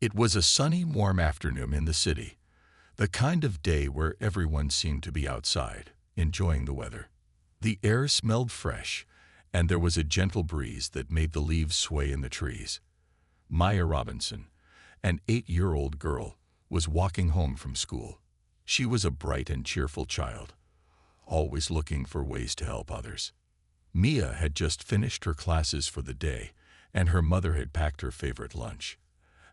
It was a sunny, warm afternoon in the city, the kind of day where everyone seemed to be outside, enjoying the weather. The air smelled fresh, and there was a gentle breeze that made the leaves sway in the trees. Maya Robinson, an 8-year-old girl, was walking home from school. She was a bright and cheerful child, always looking for ways to help others. Mia had just finished her classes for the day, and her mother had packed her favorite lunch: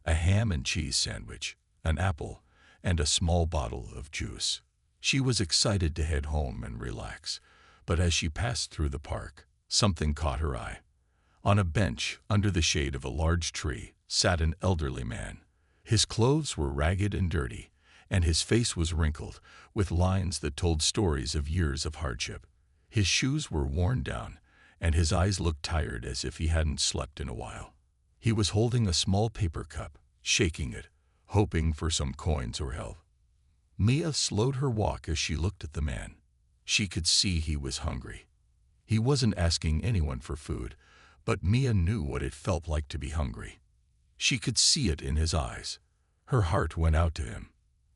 a ham and cheese sandwich, an apple, and a small bottle of juice. She was excited to head home and relax, but as she passed through the park, something caught her eye. On a bench under the shade of a large tree sat an elderly man. His clothes were ragged and dirty, and his face was wrinkled, with lines that told stories of years of hardship. His shoes were worn down, and his eyes looked tired, as if he hadn't slept in a while. He was holding a small paper cup, shaking it, hoping for some coins or help. Mia slowed her walk as she looked at the man. She could see he was hungry. He wasn't asking anyone for food, but Mia knew what it felt like to be hungry. She could see it in his eyes. Her heart went out to him.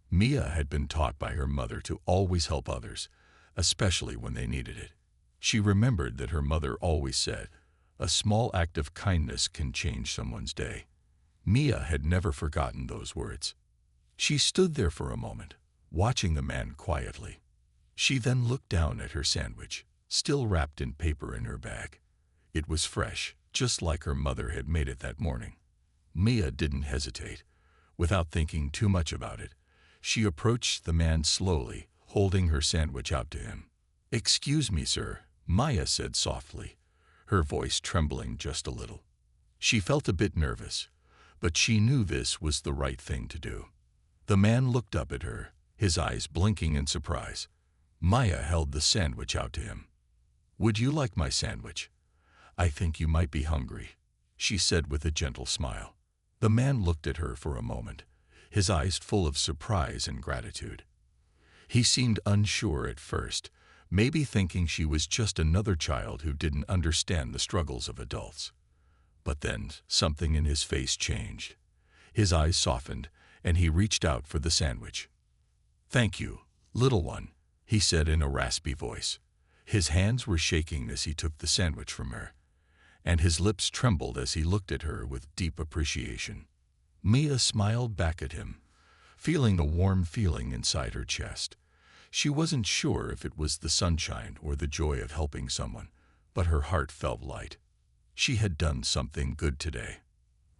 Mia had been taught by her mother to always help others, especially when they needed it. She remembered that her mother always said, "A small act of kindness can change someone's day." Mia had never forgotten those words. She stood there for a moment, watching the man quietly. She then looked down at her sandwich, still wrapped in paper, in her bag. It was fresh, just like her mother had made it that morning. Mia didn't hesitate. Without thinking too much about it, she approached the man slowly, holding her sandwich out to him. "Excuse me, sir," Maya said softly, her voice trembling just a little. She felt a bit nervous, but she knew this was the right thing to do. The man looked up at her, his eyes blinking in surprise. Maya held the sandwich out to him. "Would you like my sandwich? I think you might be hungry," she said with a gentle smile. The man looked at her for a moment, his eyes full of surprise and gratitude. He seemed unsure at first, maybe thinking she was just another child who didn't understand the struggles of adults. But then something in his face changed. His eyes softened, and he reached out for the sandwich. "Thank you, little one," he said in a raspy voice. His hands were shaking as he took the sandwich from her, and his lips trembled as he looked at her with deep appreciation. Mia smiled back at him, feeling a warm feeling inside her chest. She wasn't sure if it was the sunshine or the joy of helping someone, but her heart felt light. She had done something good today.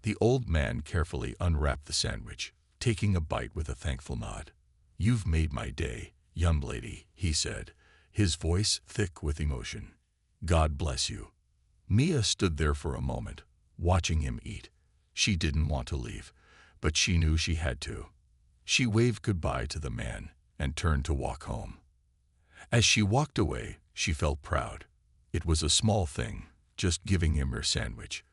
The old man carefully unwrapped the sandwich, taking a bite with a thankful nod. "You've made my day, young lady," he said, his voice thick with emotion. "God bless you." Mia stood there for a moment, watching him eat. She didn't want to leave, but she knew she had to. She waved goodbye to the man and turned to walk home. As she walked away, she felt proud. It was a small thing, just giving him her sandwich,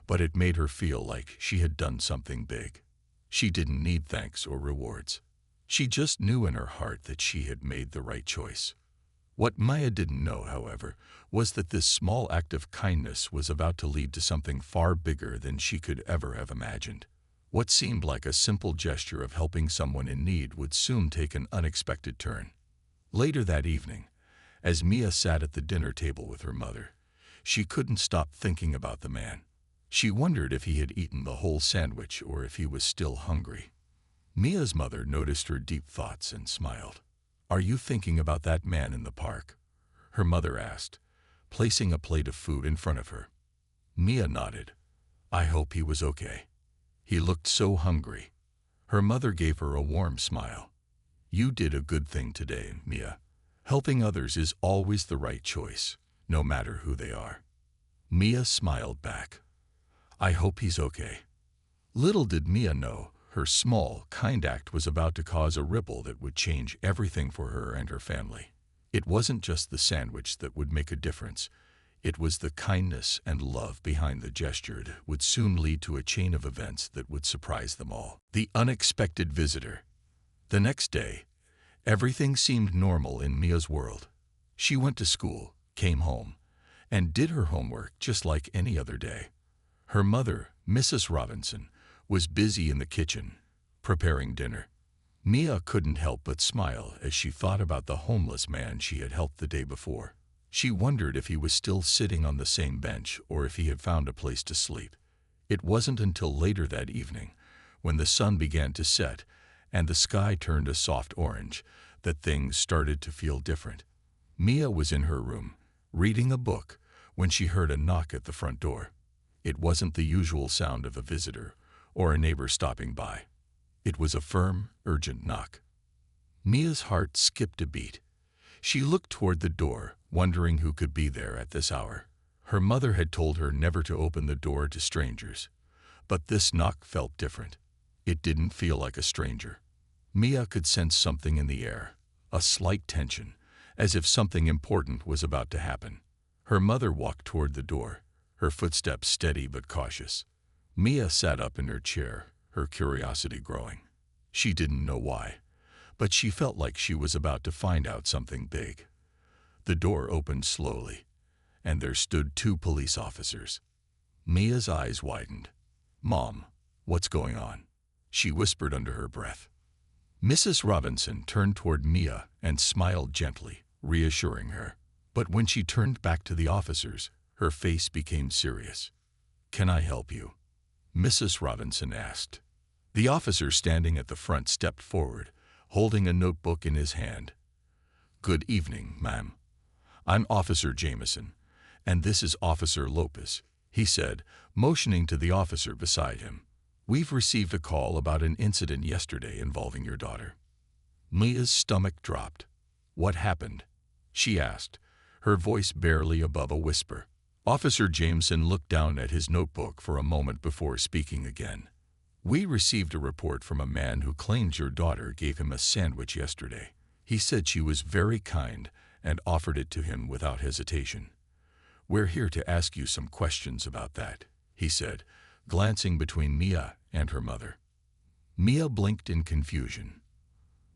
but it made her feel like she had done something big. She didn't need thanks or rewards. She just knew in her heart that she had made the right choice. What Maya didn't know, however, was that this small act of kindness was about to lead to something far bigger than she could ever have imagined. What seemed like a simple gesture of helping someone in need would soon take an unexpected turn. Later that evening, as Mia sat at the dinner table with her mother, she couldn't stop thinking about the man. She wondered if he had eaten the whole sandwich or if he was still hungry. Mia's mother noticed her deep thoughts and smiled. "Are you thinking about that man in the park?" her mother asked, placing a plate of food in front of her. Mia nodded. "I hope he was okay. He looked so hungry." Her mother gave her a warm smile. "You did a good thing today, Mia. Helping others is always the right choice, no matter who they are." Mia smiled back. "I hope he's okay." Little did Mia know, her small, kind act was about to cause a ripple that would change everything for her and her family. It wasn't just the sandwich that would make a difference. It was the kindness and love behind the gesture that would soon lead to a chain of events that would surprise them all. The unexpected visitor. The next day, everything seemed normal in Mia's world. She went to school, came home, and did her homework just like any other day. Her mother, Mrs. Robinson, was busy in the kitchen, preparing dinner. Mia couldn't help but smile as she thought about the homeless man she had helped the day before. She wondered if he was still sitting on the same bench or if he had found a place to sleep. It wasn't until later that evening, when the sun began to set and the sky turned a soft orange, that things started to feel different. Mia was in her room, reading a book, when she heard a knock at the front door. It wasn't the usual sound of a visitor or a neighbor stopping by. It was a firm, urgent knock. Mia's heart skipped a beat. She looked toward the door, wondering who could be there at this hour. Her mother had told her never to open the door to strangers, but this knock felt different. It didn't feel like a stranger. Mia could sense something in the air, a slight tension, as if something important was about to happen. Her mother walked toward the door, her footsteps steady but cautious. Mia sat up in her chair, her curiosity growing. She didn't know why, but she felt like she was about to find out something big. The door opened slowly, and there stood 2 police officers. Mia's eyes widened. "Mom, what's going on?" she whispered under her breath. Mrs. Robinson turned toward Mia and smiled gently, reassuring her. But when she turned back to the officers, her face became serious. "Can I help you?" Mrs. Robinson asked. The officer standing at the front stepped forward, holding a notebook in his hand. "Good evening, ma'am. I'm Officer Jameson, and this is Officer Lopez," he said, motioning to the officer beside him. "We've received a call about an incident yesterday involving your daughter." Mia's stomach dropped. "What happened?" she asked, her voice barely above a whisper. Officer Jameson looked down at his notebook for a moment before speaking again. "We received a report from a man who claims your daughter gave him a sandwich yesterday. He said she was very kind and offered it to him without hesitation. We're here to ask you some questions about that," he said, glancing between Mia and her mother. Mia blinked in confusion.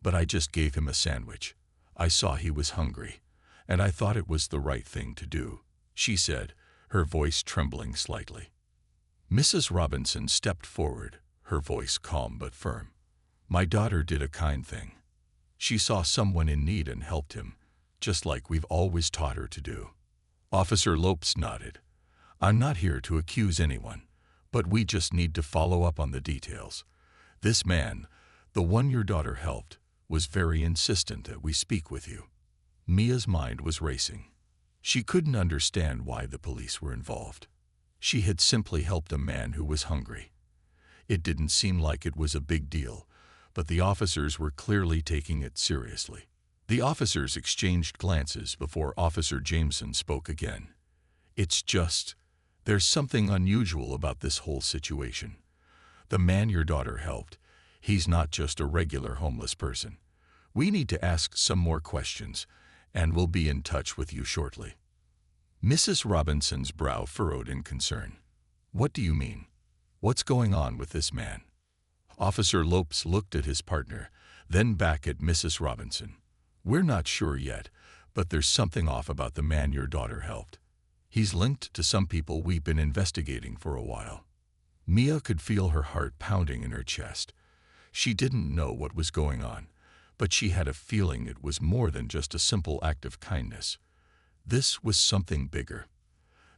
"But I just gave him a sandwich. I saw he was hungry, and I thought it was the right thing to do," she said, her voice trembling slightly. Mrs. Robinson stepped forward, her voice calm but firm. "My daughter did a kind thing. She saw someone in need and helped him, just like we've always taught her to do." Officer Lopes nodded. "I'm not here to accuse anyone, but we just need to follow up on the details. This man, the one your daughter helped, was very insistent that we speak with you." Mia's mind was racing. She couldn't understand why the police were involved. She had simply helped a man who was hungry. It didn't seem like it was a big deal, but the officers were clearly taking it seriously. The officers exchanged glances before Officer Jameson spoke again. There's something unusual about this whole situation. The man your daughter helped, he's not just a regular homeless person. We need to ask some more questions, and we'll be in touch with you shortly." Mrs. Robinson's brow furrowed in concern. "What do you mean? What's going on with this man?" Officer Lopes looked at his partner, then back at Mrs. Robinson. "We're not sure yet, but there's something off about the man your daughter helped. He's linked to some people we've been investigating for a while." Mia could feel her heart pounding in her chest. She didn't know what was going on, but she had a feeling it was more than just a simple act of kindness. This was something bigger.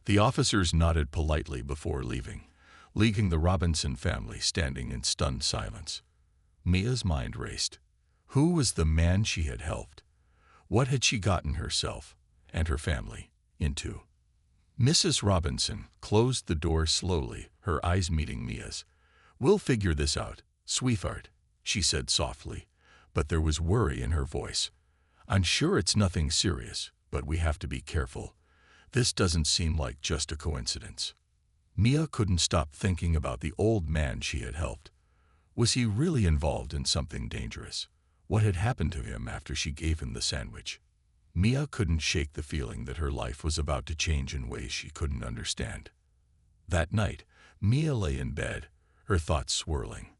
The officers nodded politely before leaving, leaving the Robinson family standing in stunned silence. Mia's mind raced. Who was the man she had helped? What had she gotten herself and her family into? Mrs. Robinson closed the door slowly, her eyes meeting Mia's. "We'll figure this out, sweetheart," she said softly, but there was worry in her voice. "I'm sure it's nothing serious, but we have to be careful. This doesn't seem like just a coincidence." Mia couldn't stop thinking about the old man she had helped. Was he really involved in something dangerous? What had happened to him after she gave him the sandwich? Mia couldn't shake the feeling that her life was about to change in ways she couldn't understand. That night, Mia lay in bed, her thoughts swirling.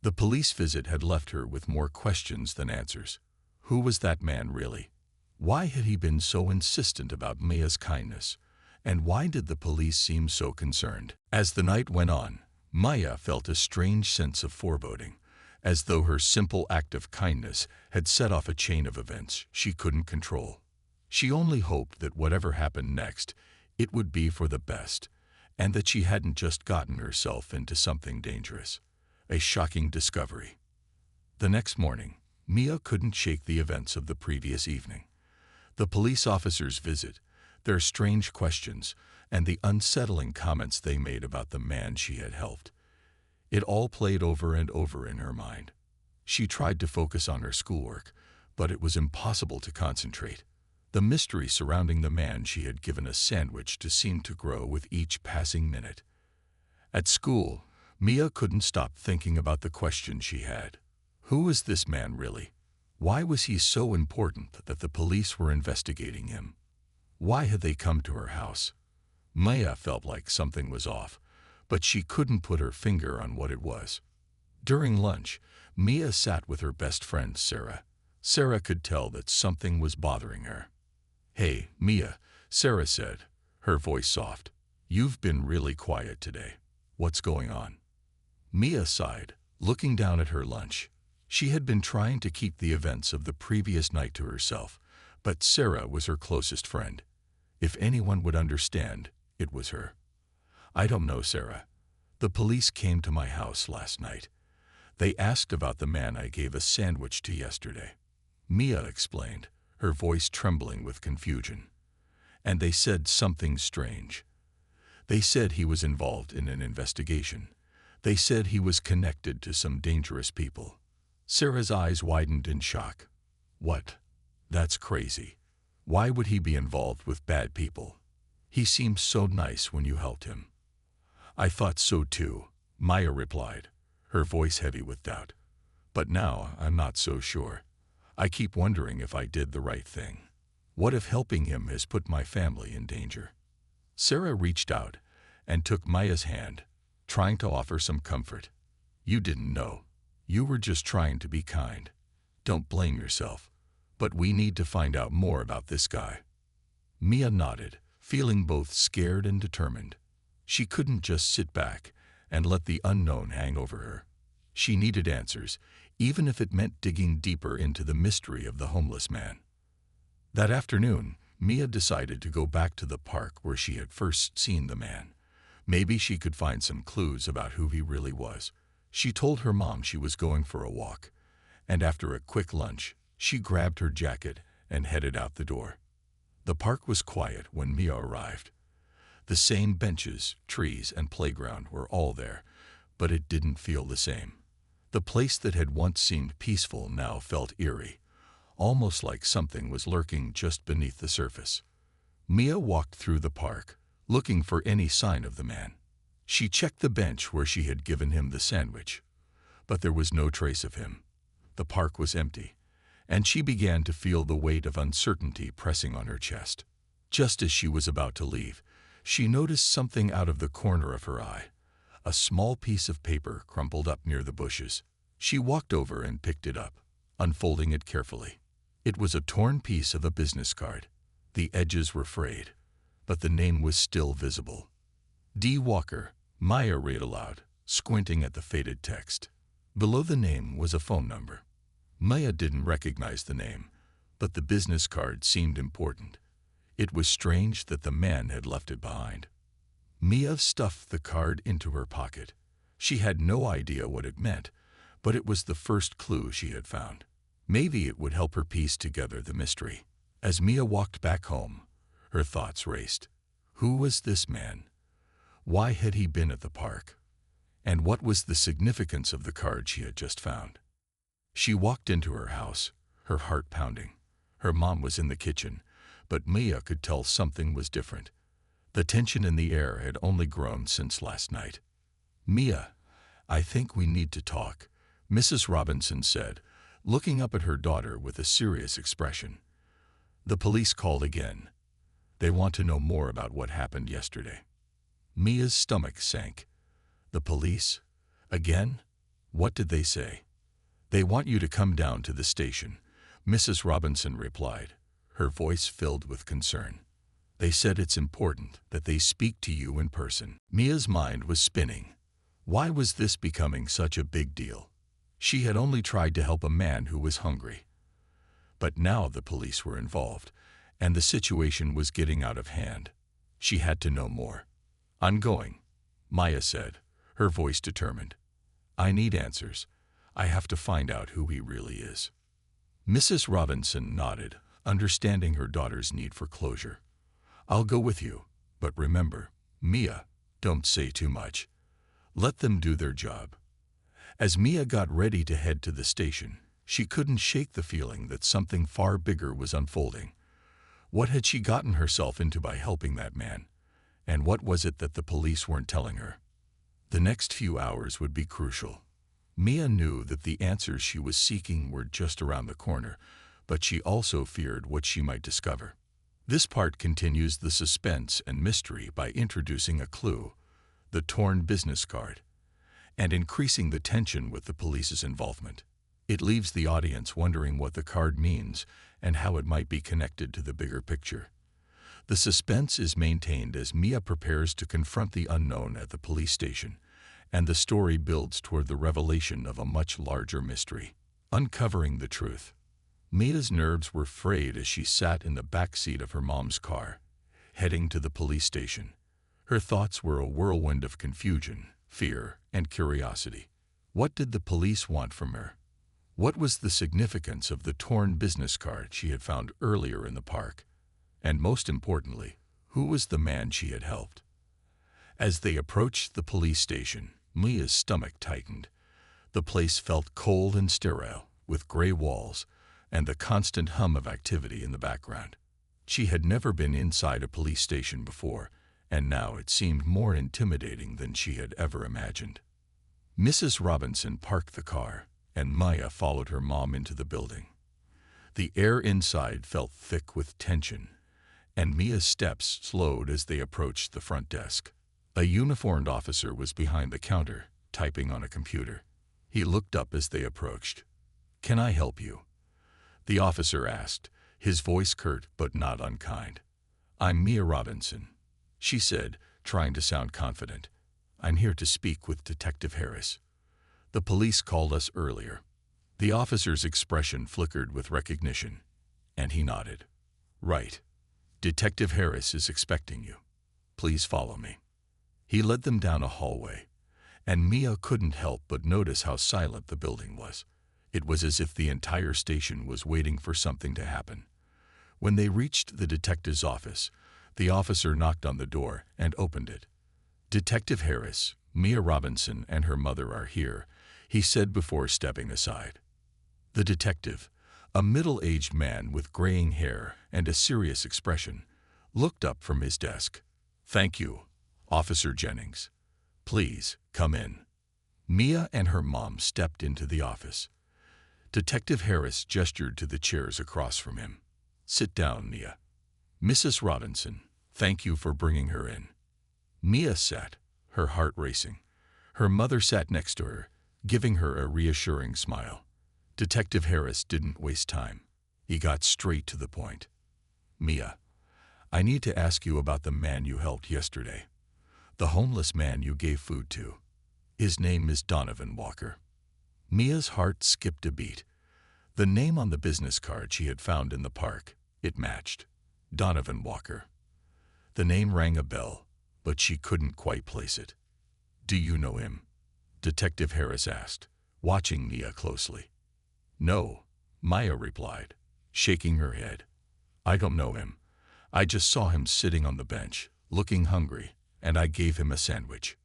The police visit had left her with more questions than answers. Who was that man really? Why had he been so insistent about Mia's kindness? And why did the police seem so concerned? As the night went on, Maya felt a strange sense of foreboding, as though her simple act of kindness had set off a chain of events she couldn't control. She only hoped that whatever happened next, it would be for the best, and that she hadn't just gotten herself into something dangerous. A shocking discovery. The next morning, Mia couldn't shake the events of the previous evening. The police officer's visit, their strange questions, and the unsettling comments they made about the man she had helped. It all played over and over in her mind. She tried to focus on her schoolwork, but it was impossible to concentrate. The mystery surrounding the man she had given a sandwich to seemed to grow with each passing minute. At school, Mia couldn't stop thinking about the question she had. Who was this man really? Why was he so important that the police were investigating him? Why had they come to her house? Maya felt like something was off, but she couldn't put her finger on what it was. During lunch, Mia sat with her best friend, Sarah. Sarah could tell that something was bothering her. "Hey, Mia," Sarah said, her voice soft. "You've been really quiet today. What's going on?" Mia sighed, looking down at her lunch. She had been trying to keep the events of the previous night to herself, but Sarah was her closest friend. If anyone would understand, it was her. "I don't know, Sarah. The police came to my house last night. They asked about the man I gave a sandwich to yesterday," Mia explained, her voice trembling with confusion. "And they said something strange. They said he was involved in an investigation. They said he was connected to some dangerous people." Sarah's eyes widened in shock. "What? That's crazy. Why would he be involved with bad people? He seemed so nice when you helped him." "I thought so too," Maya replied, her voice heavy with doubt. "But now I'm not so sure. I keep wondering if I did the right thing. What if helping him has put my family in danger?" Sarah reached out and took Maya's hand, trying to offer some comfort. "You didn't know. You were just trying to be kind. Don't blame yourself. But we need to find out more about this guy." Mia nodded, feeling both scared and determined. She couldn't just sit back and let the unknown hang over her. She needed answers, even if it meant digging deeper into the mystery of the homeless man. That afternoon, Mia decided to go back to the park where she had first seen the man. Maybe she could find some clues about who he really was. She told her mom she was going for a walk, and after a quick lunch, she grabbed her jacket and headed out the door. The park was quiet when Mia arrived. The same benches, trees, and playground were all there, but it didn't feel the same. The place that had once seemed peaceful now felt eerie, almost like something was lurking just beneath the surface. Mia walked through the park, looking for any sign of the man. She checked the bench where she had given him the sandwich, but there was no trace of him. The park was empty, and she began to feel the weight of uncertainty pressing on her chest. Just as she was about to leave, she noticed something out of the corner of her eye, a small piece of paper crumpled up near the bushes. She walked over and picked it up, unfolding it carefully. It was a torn piece of a business card. The edges were frayed, but the name was still visible. "D. Walker," Maya read aloud, squinting at the faded text. Below the name was a phone number. Maya didn't recognize the name, but the business card seemed important. It was strange that the man had left it behind. Mia stuffed the card into her pocket. She had no idea what it meant, but it was the first clue she had found. Maybe it would help her piece together the mystery. As Mia walked back home, her thoughts raced. Who was this man? Why had he been at the park? And what was the significance of the card she had just found? She walked into her house, her heart pounding. Her mom was in the kitchen, but Mia could tell something was different. The tension in the air had only grown since last night. "Mia, I think we need to talk," Mrs. Robinson said, looking up at her daughter with a serious expression. "The police called again. They want to know more about what happened yesterday." Mia's stomach sank. "The police? Again? What did they say?" "They want you to come down to the station," Mrs. Robinson replied, her voice filled with concern. "They said it's important that they speak to you in person." Mia's mind was spinning. Why was this becoming such a big deal? She had only tried to help a man who was hungry. But now the police were involved, and the situation was getting out of hand. She had to know more. "I'm going," Maya said, her voice determined. "I need answers. I have to find out who he really is." Mrs. Robinson nodded, understanding her daughter's need for closure. "I'll go with you, but remember, Mia, don't say too much. Let them do their job." As Mia got ready to head to the station, she couldn't shake the feeling that something far bigger was unfolding. What had she gotten herself into by helping that man? And what was it that the police weren't telling her? The next few hours would be crucial. Mia knew that the answers she was seeking were just around the corner, but she also feared what she might discover. This part continues the suspense and mystery by introducing a clue, the torn business card, and increasing the tension with the police's involvement. It leaves the audience wondering what the card means and how it might be connected to the bigger picture. The suspense is maintained as Mia prepares to confront the unknown at the police station, and the story builds toward the revelation of a much larger mystery, uncovering the truth. Mia's nerves were frayed as she sat in the back seat of her mom's car, heading to the police station. Her thoughts were a whirlwind of confusion, fear, and curiosity. What did the police want from her? What was the significance of the torn business card she had found earlier in the park? And most importantly, who was the man she had helped? As they approached the police station, Mia's stomach tightened. The place felt cold and sterile, with gray walls and the constant hum of activity in the background. She had never been inside a police station before, and now it seemed more intimidating than she had ever imagined. Mrs. Robinson parked the car, and Maya followed her mom into the building. The air inside felt thick with tension, and Mia's steps slowed as they approached the front desk. A uniformed officer was behind the counter, typing on a computer. He looked up as they approached. "Can I help you?" the officer asked, his voice curt but not unkind. "I'm Mia Robinson," she said, trying to sound confident. "I'm here to speak with Detective Harris. The police called us earlier." The officer's expression flickered with recognition, and he nodded. "Right. Detective Harris is expecting you. Please follow me." He led them down a hallway, and Mia couldn't help but notice how silent the building was. It was as if the entire station was waiting for something to happen. When they reached the detective's office, the officer knocked on the door and opened it. "Detective Harris, Mia Robinson and her mother are here," he said before stepping aside. The detective, a middle-aged man with graying hair and a serious expression, looked up from his desk. "Thank you, Officer Jennings. Please, come in." Mia and her mom stepped into the office. Detective Harris gestured to the chairs across from him. "Sit down, Mia." "Mrs. Robinson, thank you for bringing her in." Mia sat, her heart racing. Her mother sat next to her, giving her a reassuring smile. Detective Harris didn't waste time. He got straight to the point. "Mia, I need to ask you about the man you helped yesterday. The homeless man you gave food to. His name is Donovan Walker." Mia's heart skipped a beat. The name on the business card she had found in the park, it matched. Donovan Walker. The name rang a bell, but she couldn't quite place it. "Do you know him?" Detective Harris asked, watching Mia closely. "No," Maya replied, shaking her head. "I don't know him. I just saw him sitting on the bench, looking hungry, and I gave him a sandwich."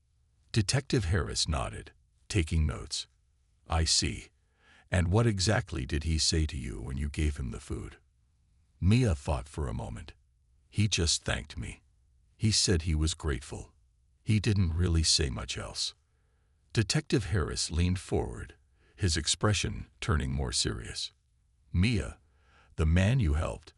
Detective Harris nodded, taking notes. "I see. And what exactly did he say to you when you gave him the food?" Mia thought for a moment. "He just thanked me. He said he was grateful. He didn't really say much else." Detective Harris leaned forward, his expression turning more serious. "Mia, the man you helped,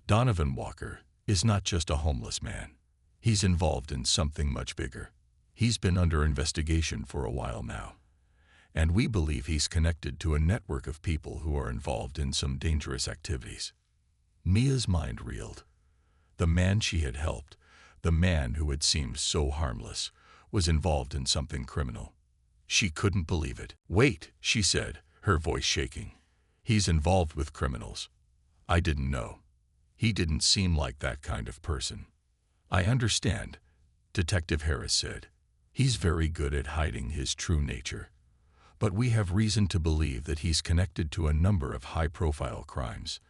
Donovan Walker, is not just a homeless man. He's involved in something much bigger. He's been under investigation for a while now, and we believe he's connected to a network of people who are involved in some dangerous activities." Mia's mind reeled. The man she had helped, the man who had seemed so harmless, was involved in something criminal. She couldn't believe it. "Wait," she said, her voice shaking. "He's involved with criminals. I didn't know. He didn't seem like that kind of person." "I understand," Detective Harris said. "He's very good at hiding his true nature. But we have reason to believe that he's connected to a number of high-profile crimes,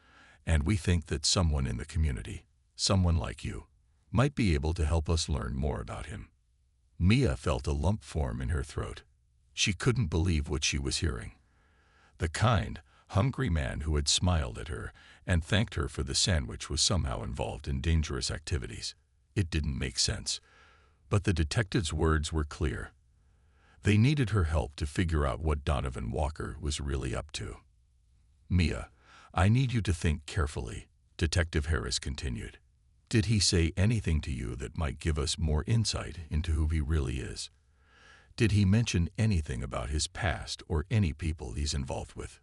and we think that someone in the community, someone like you, might be able to help us learn more about him." Mia felt a lump form in her throat. She couldn't believe what she was hearing. The kind, hungry man who had smiled at her and thanked her for the sandwich was somehow involved in dangerous activities. It didn't make sense, but the detective's words were clear. They needed her help to figure out what Donovan Walker was really up to. "Mia, I need you to think carefully," Detective Harris continued. "Did he say anything to you that might give us more insight into who he really is? Did he mention anything about his past or any people he's involved with?"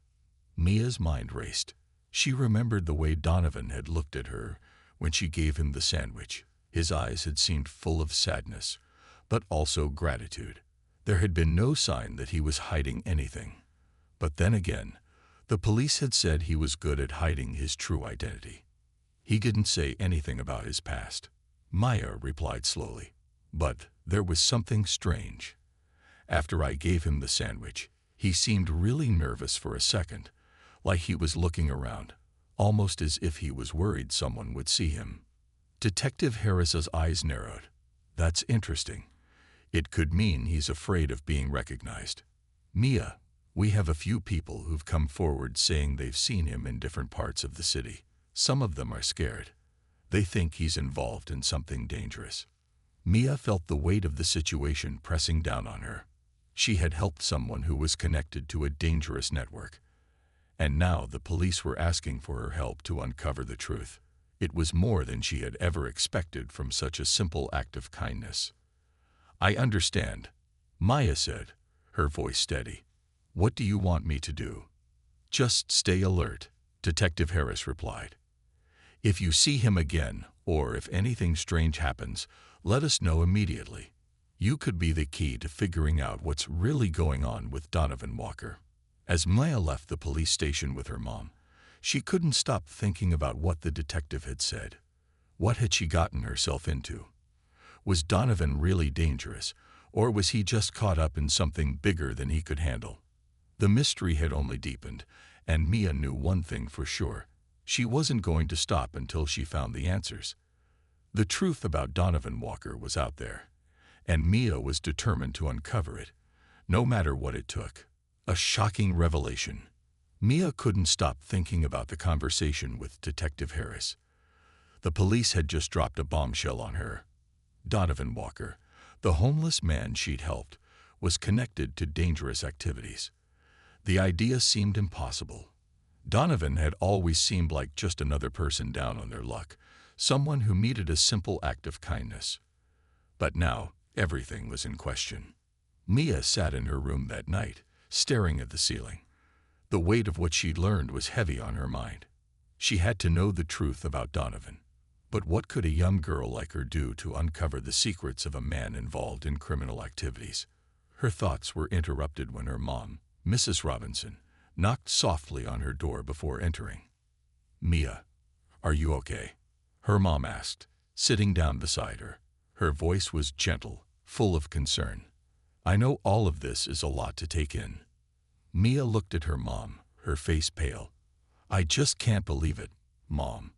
Mia's mind raced. She remembered the way Donovan had looked at her when she gave him the sandwich. His eyes had seemed full of sadness, but also gratitude. There had been no sign that he was hiding anything. But then again, the police had said he was good at hiding his true identity. He didn't say anything about his past. Maya replied slowly. "But there was something strange. After I gave him the sandwich, he seemed really nervous for a second, like he was looking around, almost as if he was worried someone would see him." Detective Harris's eyes narrowed. "That's interesting. It could mean he's afraid of being recognized. Mia, we have a few people who've come forward saying they've seen him in different parts of the city. Some of them are scared. They think he's involved in something dangerous." Mia felt the weight of the situation pressing down on her. She had helped someone who was connected to a dangerous network, and now the police were asking for her help to uncover the truth. It was more than she had ever expected from such a simple act of kindness. "I understand," Maya said, her voice steady. "What do you want me to do?" "Just stay alert," Detective Harris replied. "If you see him again, or if anything strange happens, let us know immediately. You could be the key to figuring out what's really going on with Donovan Walker." As Maya left the police station with her mom, she couldn't stop thinking about what the detective had said. What had she gotten herself into? Was Donovan really dangerous, or was he just caught up in something bigger than he could handle? The mystery had only deepened, and Mia knew one thing for sure. She wasn't going to stop until she found the answers. The truth about Donovan Walker was out there, and Mia was determined to uncover it, no matter what it took. A shocking revelation. Mia couldn't stop thinking about the conversation with Detective Harris. The police had just dropped a bombshell on her. Donovan Walker, the homeless man she'd helped, was connected to dangerous activities. The idea seemed impossible. Donovan had always seemed like just another person down on their luck, someone who needed a simple act of kindness. But now, everything was in question. Mia sat in her room that night, staring at the ceiling. The weight of what she'd learned was heavy on her mind. She had to know the truth about Donovan. But what could a young girl like her do to uncover the secrets of a man involved in criminal activities? Her thoughts were interrupted when her mom, Mrs. Robinson, knocked softly on her door before entering. "Mia, are you okay?" her mom asked, sitting down beside her. Her voice was gentle, full of concern. "I know all of this is a lot to take in." Mia looked at her mom, her face pale. "I just can't believe it, Mom.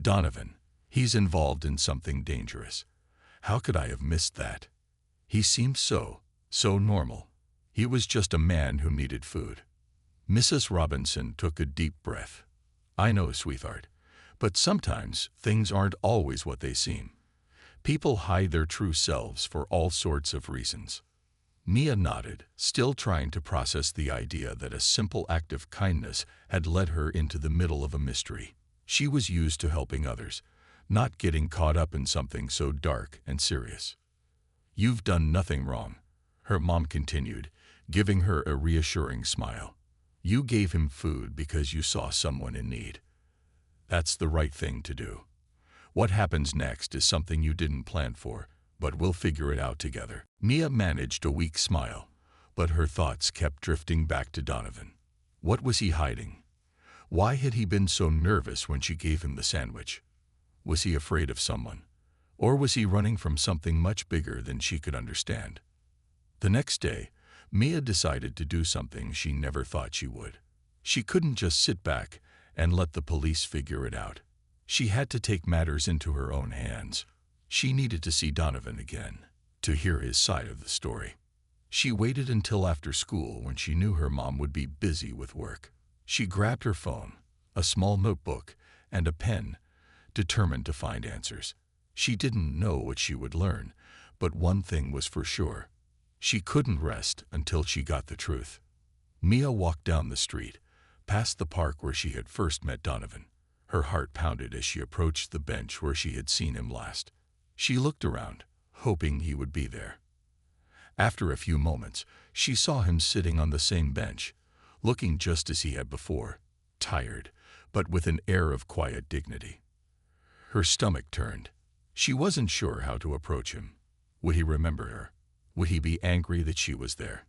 Donovan, he's involved in something dangerous. How could I have missed that? He seemed so normal. He was just a man who needed food." Mrs. Robinson took a deep breath. "I know, sweetheart, but sometimes things aren't always what they seem. People hide their true selves for all sorts of reasons." Mia nodded, still trying to process the idea that a simple act of kindness had led her into the middle of a mystery. She was used to helping others, not getting caught up in something so dark and serious. "You've done nothing wrong," her mom continued, giving her a reassuring smile. "You gave him food because you saw someone in need. That's the right thing to do. What happens next is something you didn't plan for, but we'll figure it out together." Mia managed a weak smile, But her thoughts kept drifting back to Donovan. What was he hiding? Why had he been so nervous when she gave him the sandwich? Was he afraid of someone? Or was he running from something much bigger than she could understand? The next day, Mia decided to do something she never thought she would. She couldn't just sit back and let the police figure it out. She had to take matters into her own hands. She needed to see Donovan again, to hear his side of the story. She waited until after school when she knew her mom would be busy with work. She grabbed her phone, a small notebook, and a pen, determined to find answers. She didn't know what she would learn, but one thing was for sure. She couldn't rest until she got the truth. Mia walked down the street, past the park where she had first met Donovan. Her heart pounded as she approached the bench where she had seen him last. She looked around, hoping he would be there. After a few moments, she saw him sitting on the same bench, looking just as he had before, tired, but with an air of quiet dignity. Her stomach turned. She wasn't sure how to approach him. Would he remember her? Would he be angry that she was there?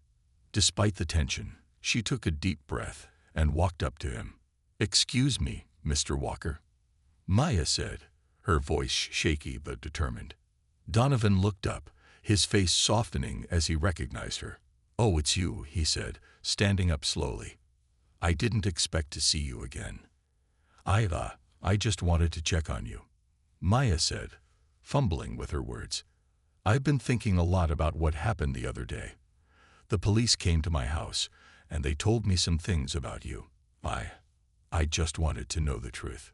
Despite the tension, she took a deep breath and walked up to him. "Excuse me, Mr. Walker," Maya said, her voice shaky but determined. Donovan looked up, his face softening as he recognized her. "Oh, it's you," he said, standing up slowly. "I didn't expect to see you again. I just wanted to check on you," Maya said, fumbling with her words. "I've been thinking a lot about what happened the other day. The police came to my house, and they told me some things about you. I just wanted to know the truth."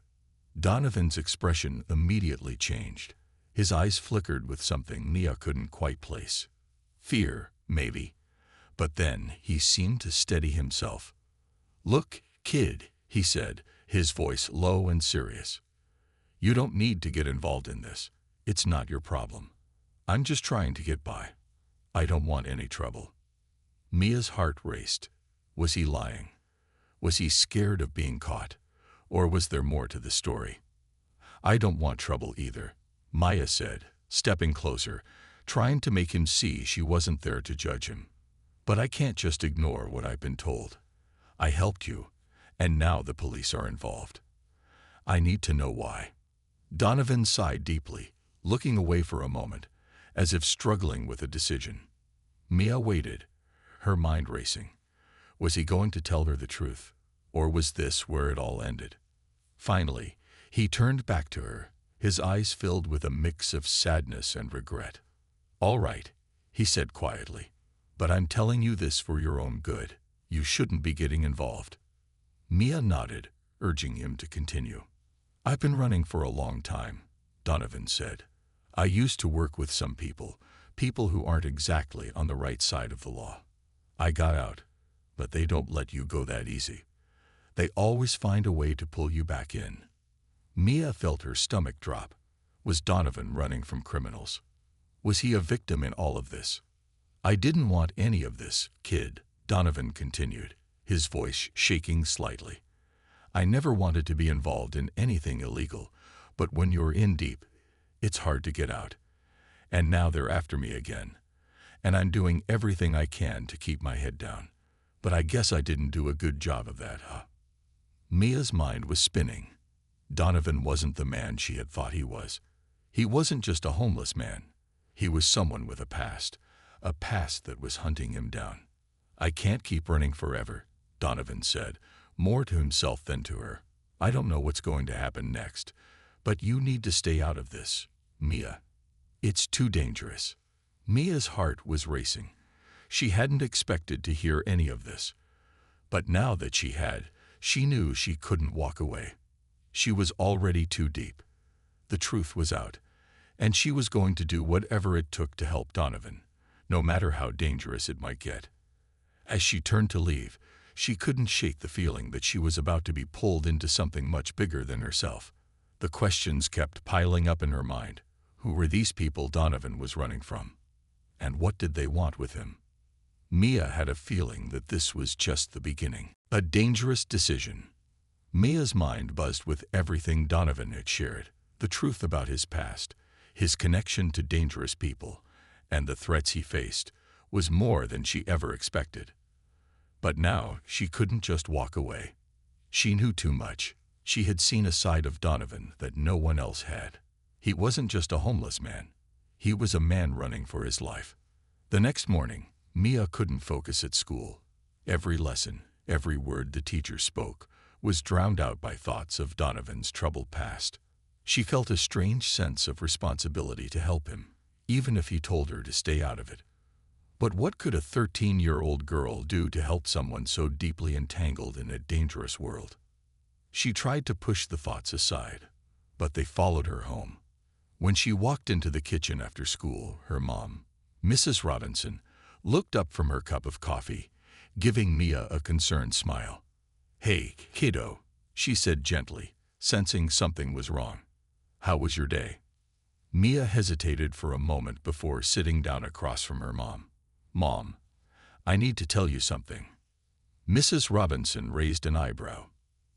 Donovan's expression immediately changed. His eyes flickered with something Mia couldn't quite place. Fear, maybe. But then he seemed to steady himself. "Look, kid," he said, his voice low and serious. "You don't need to get involved in this. It's not your problem. I'm just trying to get by. I don't want any trouble." Mia's heart raced. Was he lying? Was he scared of being caught? Or was there more to the story? "I don't want trouble either," Maya said, stepping closer, trying to make him see she wasn't there to judge him. "But I can't just ignore what I've been told. I helped you, and now the police are involved. I need to know why." Donovan sighed deeply, looking away for a moment, as if struggling with a decision. Mia waited, her mind racing. Was he going to tell her the truth, or was this where it all ended? Finally, he turned back to her, his eyes filled with a mix of sadness and regret. "All right," he said quietly, "but I'm telling you this for your own good. You shouldn't be getting involved." Mia nodded, urging him to continue. "I've been running for a long time," Donovan said. "I used to work with some people who aren't exactly on the right side of the law. I got out, but they don't let you go that easy. They always find a way to pull you back in." Mia felt her stomach drop. Was Donovan running from criminals? Was he a victim in all of this? "I didn't want any of this, kid," Donovan continued, his voice shaking slightly. "I never wanted to be involved in anything illegal, but when you're in deep, it's hard to get out. And now they're after me again. And I'm doing everything I can to keep my head down. But I guess I didn't do a good job of that, huh?" Mia's mind was spinning. Donovan wasn't the man she had thought he was. He wasn't just a homeless man. He was someone with a past that was hunting him down. "I can't keep running forever," Donovan said, more to himself than to her. "I don't know what's going to happen next, but you need to stay out of this, Mia. It's too dangerous." Mia's heart was racing. She hadn't expected to hear any of this. But now that she had, she knew she couldn't walk away. She was already too deep. The truth was out, and she was going to do whatever it took to help Donovan, no matter how dangerous it might get. As she turned to leave, she couldn't shake the feeling that she was about to be pulled into something much bigger than herself. The questions kept piling up in her mind. Who were these people Donovan was running from? And what did they want with him? Mia had a feeling that this was just the beginning. A dangerous decision. Mia's mind buzzed with everything Donovan had shared, the truth about his past, his connection to dangerous people, and the threats he faced, was more than she ever expected. But now she couldn't just walk away. She knew too much. She had seen a side of Donovan that no one else had. He wasn't just a homeless man. He was a man running for his life. The next morning, Mia couldn't focus at school. Every lesson, every word the teacher spoke, was drowned out by thoughts of Donovan's troubled past. She felt a strange sense of responsibility to help him, even if he told her to stay out of it. But what could a 13-year-old girl do to help someone so deeply entangled in a dangerous world? She tried to push the thoughts aside, but they followed her home. When she walked into the kitchen after school, her mom, Mrs. Robinson, looked up from her cup of coffee, giving Mia a concerned smile. "Hey, kiddo," she said gently, sensing something was wrong. "How was your day?" Mia hesitated for a moment before sitting down across from her mom. "Mom, I need to tell you something." Mrs. Robinson raised an eyebrow.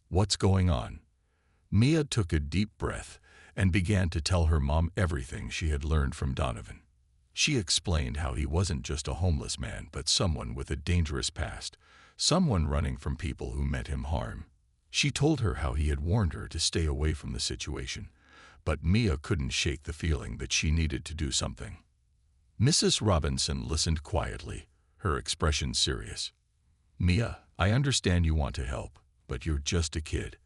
"What's going on?" Mia took a deep breath and began to tell her mom everything she had learned from Donovan. She explained how he wasn't just a homeless man, but someone with a dangerous past, someone running from people who meant him harm. She told her how he had warned her to stay away from the situation, but Mia couldn't shake the feeling that she needed to do something. Mrs. Robinson listened quietly, her expression serious. "Mia, I understand you want to help, but you're just a kid.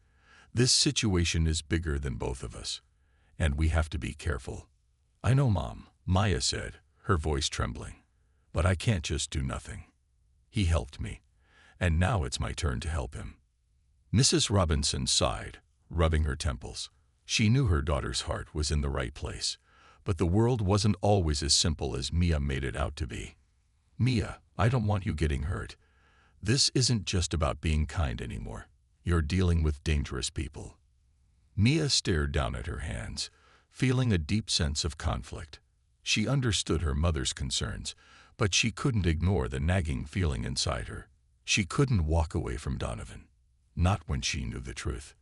This situation is bigger than both of us, and we have to be careful." "I know, Mom," Maya said, her voice trembling, "but I can't just do nothing. He helped me, and now it's my turn to help him." Mrs. Robinson sighed, rubbing her temples. She knew her daughter's heart was in the right place, but the world wasn't always as simple as Mia made it out to be. "Mia, I don't want you getting hurt. This isn't just about being kind anymore. You're dealing with dangerous people." Mia stared down at her hands, feeling a deep sense of conflict. She understood her mother's concerns, but she couldn't ignore the nagging feeling inside her. She couldn't walk away from Donovan, not when she knew the truth.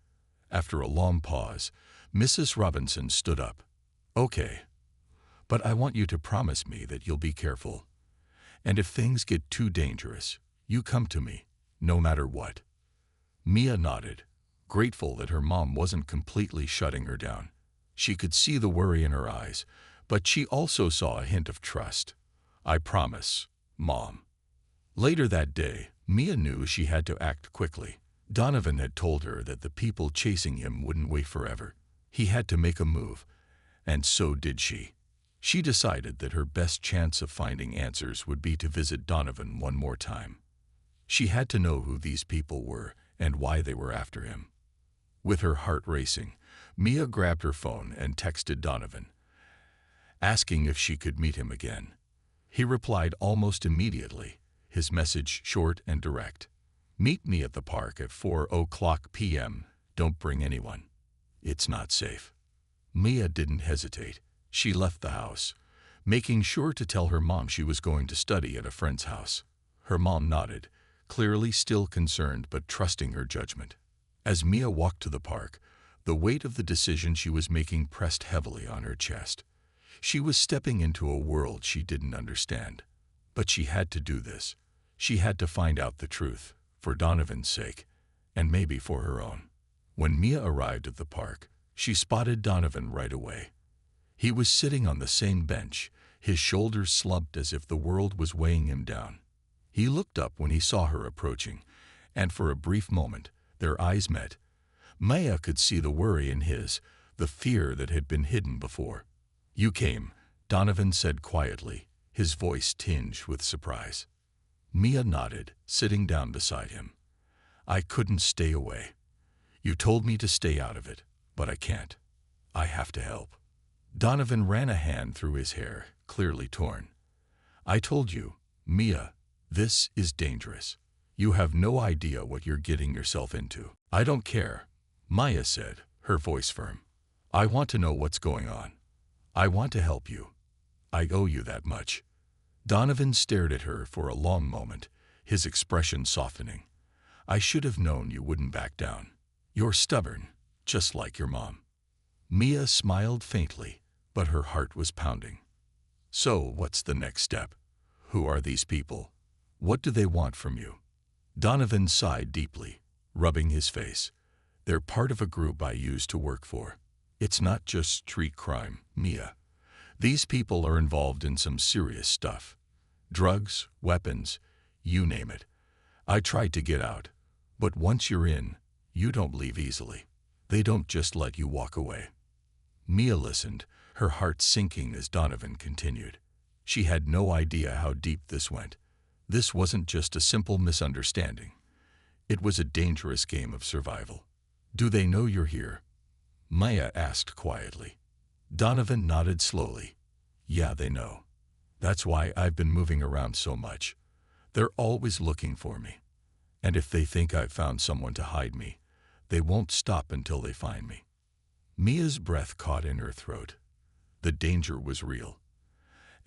After a long pause, Mrs. Robinson stood up. "Okay, but I want you to promise me that you'll be careful. And if things get too dangerous, you come to me, no matter what." Mia nodded, grateful that her mom wasn't completely shutting her down. She could see the worry in her eyes, but she also saw a hint of trust. "I promise, Mom." Later that day, Mia knew she had to act quickly. Donovan had told her that the people chasing him wouldn't wait forever. He had to make a move, and so did she. She decided that her best chance of finding answers would be to visit Donovan one more time. She had to know who these people were and why they were after him. With her heart racing, Mia grabbed her phone and texted Donovan, asking if she could meet him again. He replied almost immediately, his message short and direct. "Meet me at the park at 4:00 p.m. Don't bring anyone. It's not safe." Mia didn't hesitate. She left the house, making sure to tell her mom she was going to study at a friend's house. Her mom nodded, clearly still concerned but trusting her judgment. As Mia walked to the park, the weight of the decision she was making pressed heavily on her chest. She was stepping into a world she didn't understand. But she had to do this. She had to find out the truth, for Donovan's sake, and maybe for her own. When Mia arrived at the park, she spotted Donovan right away. He was sitting on the same bench, his shoulders slumped as if the world was weighing him down. He looked up when he saw her approaching, and for a brief moment, their eyes met. Maya could see the worry in his, the fear that had been hidden before. "You came," Donovan said quietly, his voice tinged with surprise. Mia nodded, sitting down beside him. "I couldn't stay away. You told me to stay out of it, but I can't. I have to help." Donovan ran a hand through his hair, clearly torn. "I told you, Mia, this is dangerous. You have no idea what you're getting yourself into." "I don't care," Maya said, her voice firm. "I want to know what's going on. I want to help you. I owe you that much." Donovan stared at her for a long moment, his expression softening. "I should have known you wouldn't back down. You're stubborn, just like your mom." Mia smiled faintly, but her heart was pounding. "So what's the next step? Who are these people? What do they want from you? Donovan sighed deeply, rubbing his face. They're part of a group I used to work for. It's not just street crime, Mia. These people are involved in some serious stuff. Drugs, weapons, you name it. I tried to get out, but once you're in, you don't leave easily. They don't just let you walk away. Mia listened, her heart sinking as Donovan continued. She had no idea how deep this went. This wasn't just a simple misunderstanding. It was a dangerous game of survival. Do they know you're here? Maya asked quietly. Donovan nodded slowly. Yeah, they know. That's why I've been moving around so much. They're always looking for me. And if they think I've found someone to hide me, they won't stop until they find me. Mia's breath caught in her throat. The danger was real.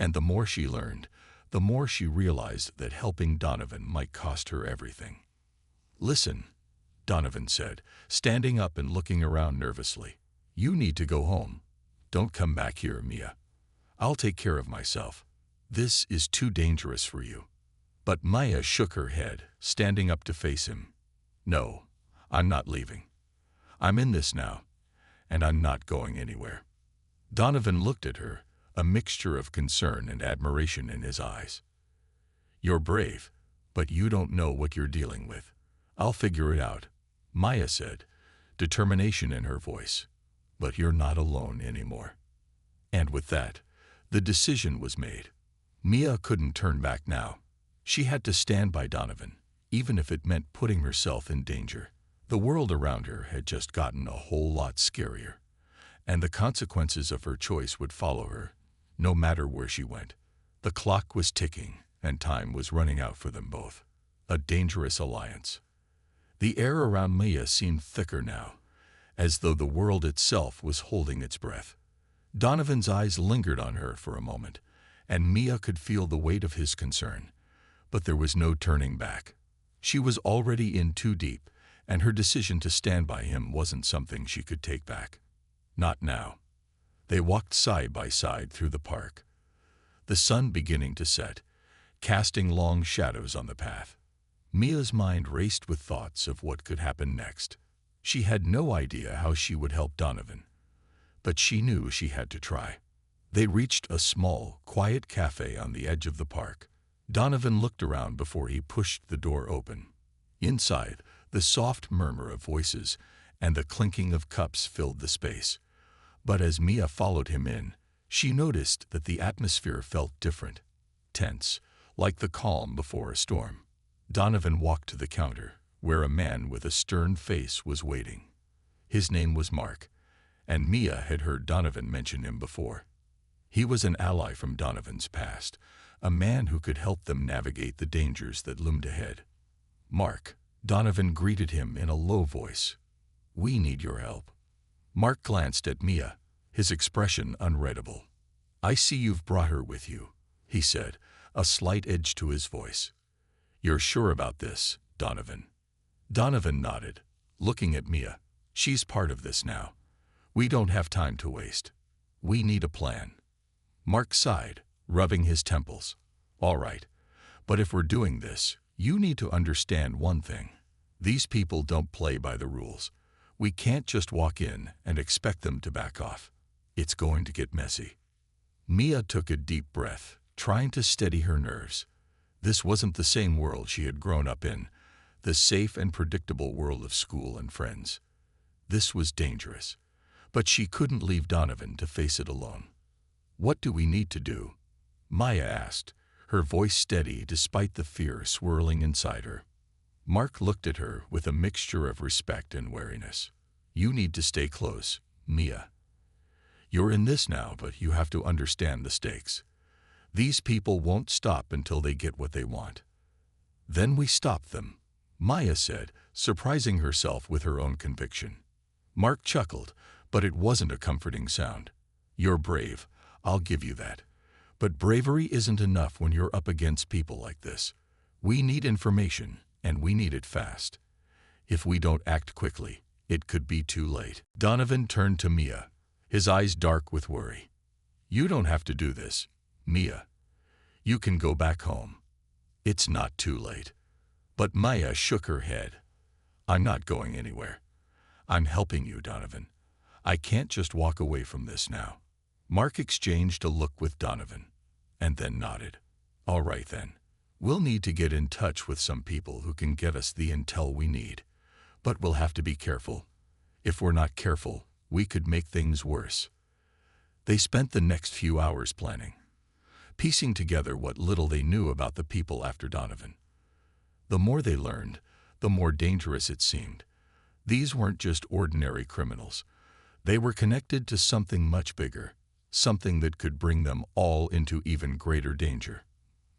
And the more she learned, the more she realized that helping Donovan might cost her everything. Listen, Donovan said, standing up and looking around nervously. You need to go home. Don't come back here, Mia. I'll take care of myself. This is too dangerous for you. But Maya shook her head, standing up to face him. No, I'm not leaving. I'm in this now, and I'm not going anywhere. Donovan looked at her, a mixture of concern and admiration in his eyes. You're brave, but you don't know what you're dealing with. I'll figure it out, Maya said, determination in her voice. But you're not alone anymore. And with that, the decision was made. Mia couldn't turn back now. She had to stand by Donovan, even if it meant putting herself in danger. The world around her had just gotten a whole lot scarier, and the consequences of her choice would follow her, no matter where she went. The clock was ticking, and time was running out for them both. A dangerous alliance. The air around Mia seemed thicker now, as though the world itself was holding its breath. Donovan's eyes lingered on her for a moment, and Mia could feel the weight of his concern. But there was no turning back. She was already in too deep, and her decision to stand by him wasn't something she could take back. Not now. They walked side by side through the park, the sun beginning to set, casting long shadows on the path. Mia's mind raced with thoughts of what could happen next. She had no idea how she would help Donovan, but she knew she had to try. They reached a small, quiet cafe on the edge of the park. Donovan looked around before he pushed the door open. Inside, the soft murmur of voices and the clinking of cups filled the space. But as Mia followed him in, she noticed that the atmosphere felt different, tense, like the calm before a storm. Donovan walked to the counter, where a man with a stern face was waiting. His name was Mark, and Mia had heard Donovan mention him before. He was an ally from Donovan's past, a man who could help them navigate the dangers that loomed ahead. Mark, Donovan greeted him in a low voice. We need your help. Mark glanced at Mia, his expression unreadable. I see you've brought her with you, he said, a slight edge to his voice. You're sure about this, Donovan? Donovan nodded, looking at Mia. She's part of this now. We don't have time to waste. We need a plan. Mark sighed, rubbing his temples. All right, but if we're doing this, you need to understand one thing. These people don't play by the rules. We can't just walk in and expect them to back off. It's going to get messy. Mia took a deep breath, trying to steady her nerves. This wasn't the same world she had grown up in, the safe and predictable world of school and friends. This was dangerous, but she couldn't leave Donovan to face it alone. What do we need to do? Maya asked, her voice steady despite the fear swirling inside her. Mark looked at her with a mixture of respect and wariness. You need to stay close, Mia. You're in this now, but you have to understand the stakes. These people won't stop until they get what they want. Then we stop them, Maya said, surprising herself with her own conviction. Mark chuckled, but it wasn't a comforting sound. You're brave, I'll give you that. But bravery isn't enough when you're up against people like this. We need information, and we need it fast. If we don't act quickly, it could be too late. Donovan turned to Mia, his eyes dark with worry. You don't have to do this, Mia. You can go back home. It's not too late. But Mia shook her head. I'm not going anywhere. I'm helping you, Donovan. I can't just walk away from this now. Mark exchanged a look with Donovan, and then nodded. All right then. We'll need to get in touch with some people who can get us the intel we need. But we'll have to be careful. If we're not careful, we could make things worse. They spent the next few hours planning, piecing together what little they knew about the people after Donovan. The more they learned, the more dangerous it seemed. These weren't just ordinary criminals. They were connected to something much bigger, something that could bring them all into even greater danger.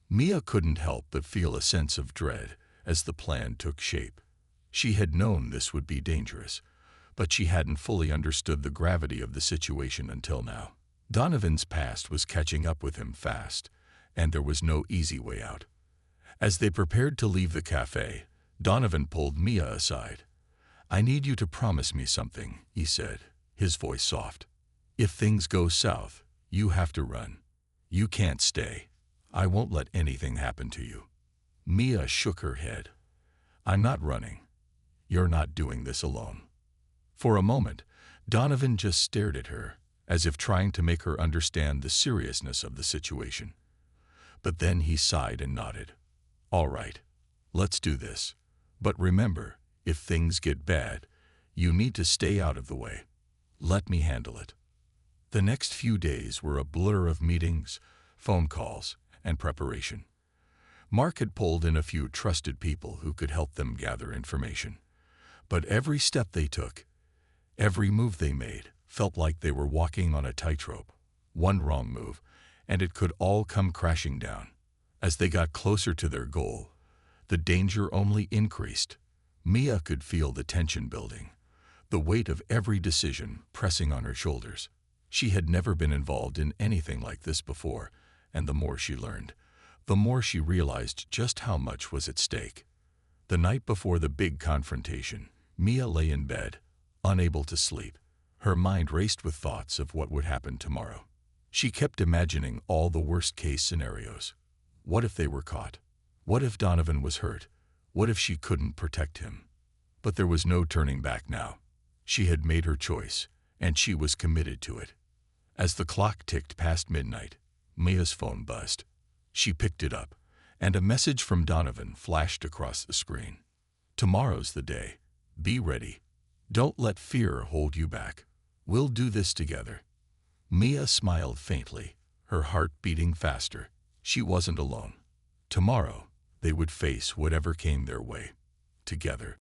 Mia couldn't help but feel a sense of dread as the plan took shape. She had known this would be dangerous, but she hadn't fully understood the gravity of the situation until now. Donovan's past was catching up with him fast, and there was no easy way out. As they prepared to leave the cafe, Donovan pulled Mia aside. I need you to promise me something, he said, his voice soft. If things go south, you have to run. You can't stay. I won't let anything happen to you. Mia shook her head. I'm not running. You're not doing this alone. For a moment, Donovan just stared at her, as if trying to make her understand the seriousness of the situation. But then he sighed and nodded. All right, let's do this. But remember, if things get bad, you need to stay out of the way. Let me handle it. The next few days were a blur of meetings, phone calls, and preparation. Mark had pulled in a few trusted people who could help them gather information. But every step they took, every move they made, felt like they were walking on a tightrope. One wrong move, and it could all come crashing down. As they got closer to their goal, the danger only increased. Mia could feel the tension building, the weight of every decision pressing on her shoulders. She had never been involved in anything like this before, and the more she learned, the more she realized just how much was at stake. The night before the big confrontation, Mia lay in bed, unable to sleep. Her mind raced with thoughts of what would happen tomorrow. She kept imagining all the worst-case scenarios. What if they were caught? What if Donovan was hurt? What if she couldn't protect him? But there was no turning back now. She had made her choice, and she was committed to it. As the clock ticked past midnight, Mia's phone buzzed. She picked it up, and a message from Donovan flashed across the screen. Tomorrow's the day. Be ready. Don't let fear hold you back. We'll do this together. Mia smiled faintly, her heart beating faster. She wasn't alone. Tomorrow, they would face whatever came their way, together.